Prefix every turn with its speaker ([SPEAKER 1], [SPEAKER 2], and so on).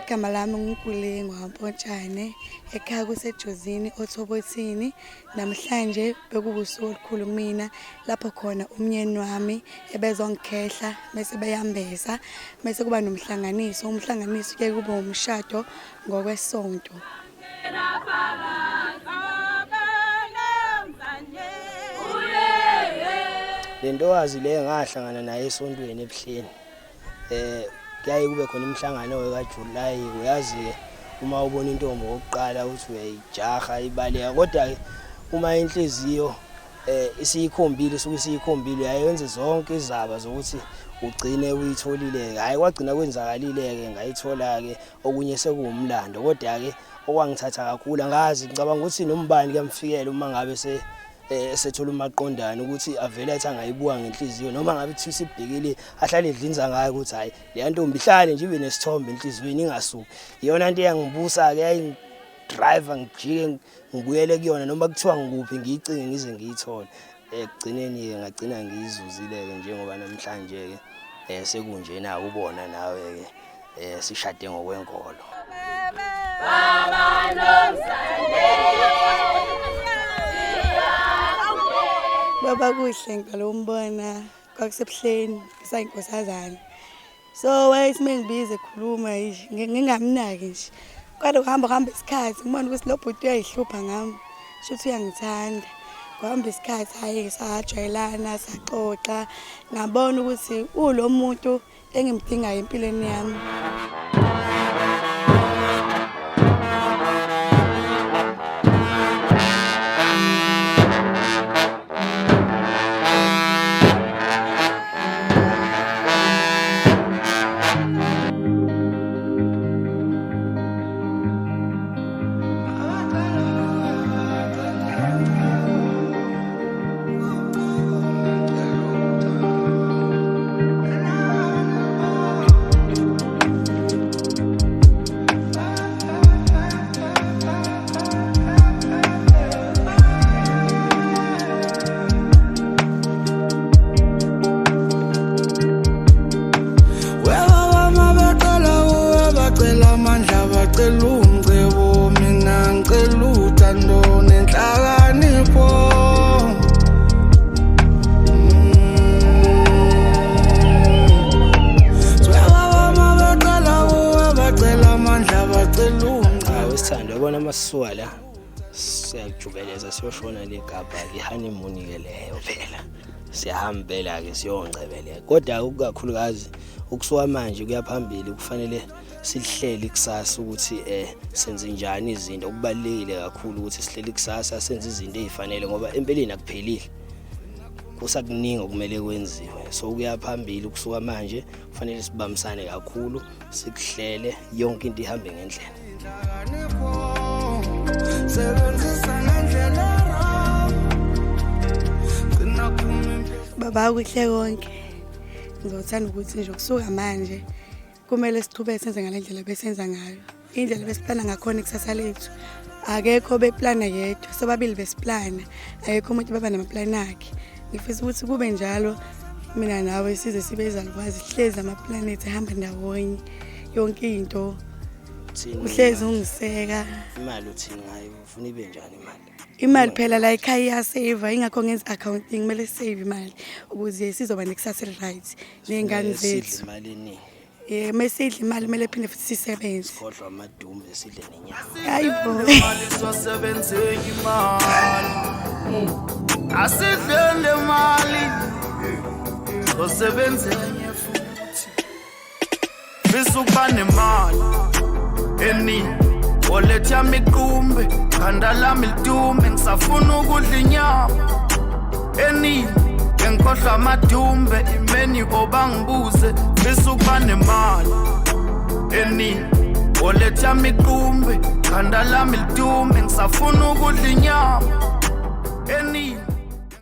[SPEAKER 1] Igama lami nguNkululeko Mpontshane, ekhaya kuseJozini Othobothini. Namhlanje bekuwusuku olukhulu kumina lapho khona umyeni wami ebezongikhehla bese beyambesa bese kuba nomhlanganiso. Umhlanganiso ke kuba umshado ngokwesonto.
[SPEAKER 2] Lentokazi le ngahlangana naye esontweni ebuhleni. Kuyaye kube khona imihlangano kaJuly, uyazi uma ubona intombi oqala uthi uyayijaha ibaleka, kodwa uma inhliziyo isiyikhombile sukuyikhombile yayenze zonke izaba zokuthi ugcine uyitholile. Hayi kwagcina kwenzakalile ke ngayithola ke okunye sekuwumlando, kodwa ke okwangithatha kakhulu ngazi ngicabanga ukuthi nombani kuyamfikela uma ngabe esethola umaqondana ukuthi avele athi angayibuka ngenhliziyo noma ngabe thi sibhekile ahlale edlinza ngayo ukuthi hayi le ntombi ihlale nje ibe nesithombe enhliziyweni ingasuki. Iyona into eyangibusa ke yayingidriver ngijike ngibuyele kuyona noma kuthiwa ngikuphi ngiyicinge ngize ngiyithole. Ekugcineni ke ngagcina ngiyizuzile ke njengoba namhlanje ke sekunjena ubona nawe ke sishade ngokwenkolo.
[SPEAKER 1] Baba kuhle ngalombona kwakusebuhleni sayinkosazana. So wayesime ngibize ekhuluma nje ngingamnaki nje. Kodwa kuhamba isikhathi ngibona ukuthi lo bhuti uyayihlupha ngami. Shuthi uyangithanda. Kuhamba isikhathi hayi sajwayelana saxoxa ngabona ukuthi ulo muntu engimdingayo empilweni yami.
[SPEAKER 2] Yabona amasisuka la siyajubeleza siyoshona legabha ihoneymoon ke leyo phela siyahambela ke siyongcebeleka, kodwa ukukakhulukazi ukusuka manje kuyaphambili kufanele sihlele ikusasa ukuthi senze njani izinto. Kubalekile kakhulu ukuthi sihlele ikusasa senze izinto ezifanele ngoba empeleni akuphelile, kusakuningi okumele kwenziwe. So kuyaphambili ukusuka manje kufanele sibambisane kakhulu sikuhlele yonke into ihambe ngendlela.
[SPEAKER 1] Baba kuhle konke ngizothanda ukuthi nje kusuka manje kumele sichube senze ngalendlela besenza ngayo, indlela besiplana ngakhona ikusasa lethu. Akekho beplana yedwa, sobabili besiplana, akekho umuntu baba namaplani akhe. Ngifisa ukuthi kube njalo mina nawe size sibe izalukwazi sihlezi amaplanethi ahamba ndawonye yonke into. Uhlezi ungiseka.
[SPEAKER 2] Imali uthini ngayo ufuna ibe njani imali?
[SPEAKER 1] Imali phela la ekhaya iyasave, ingakho ngenza accounting kumele save imali ukuze sizoba nekusasa right nengane zethu.
[SPEAKER 2] Imali eningi.
[SPEAKER 1] Mesidla imali kumele phinde futhi sisebenze.
[SPEAKER 2] Sikhohlwa amadumbe sidle nenyama.
[SPEAKER 1] Hayibo.
[SPEAKER 3] Imali sosebenze imali. Asidle imali. Sosebenze futhi. Bisukuba nemali. Eni wallet yami kumbe khanda lami lidume ngisafuna ukudla inyama. Eni ngikhohlwa amadumbe imeni boba ngibuze bisukuba nemali. Eni wallet yami kumbe khanda lami lidume ngisafuna ukudla inyama.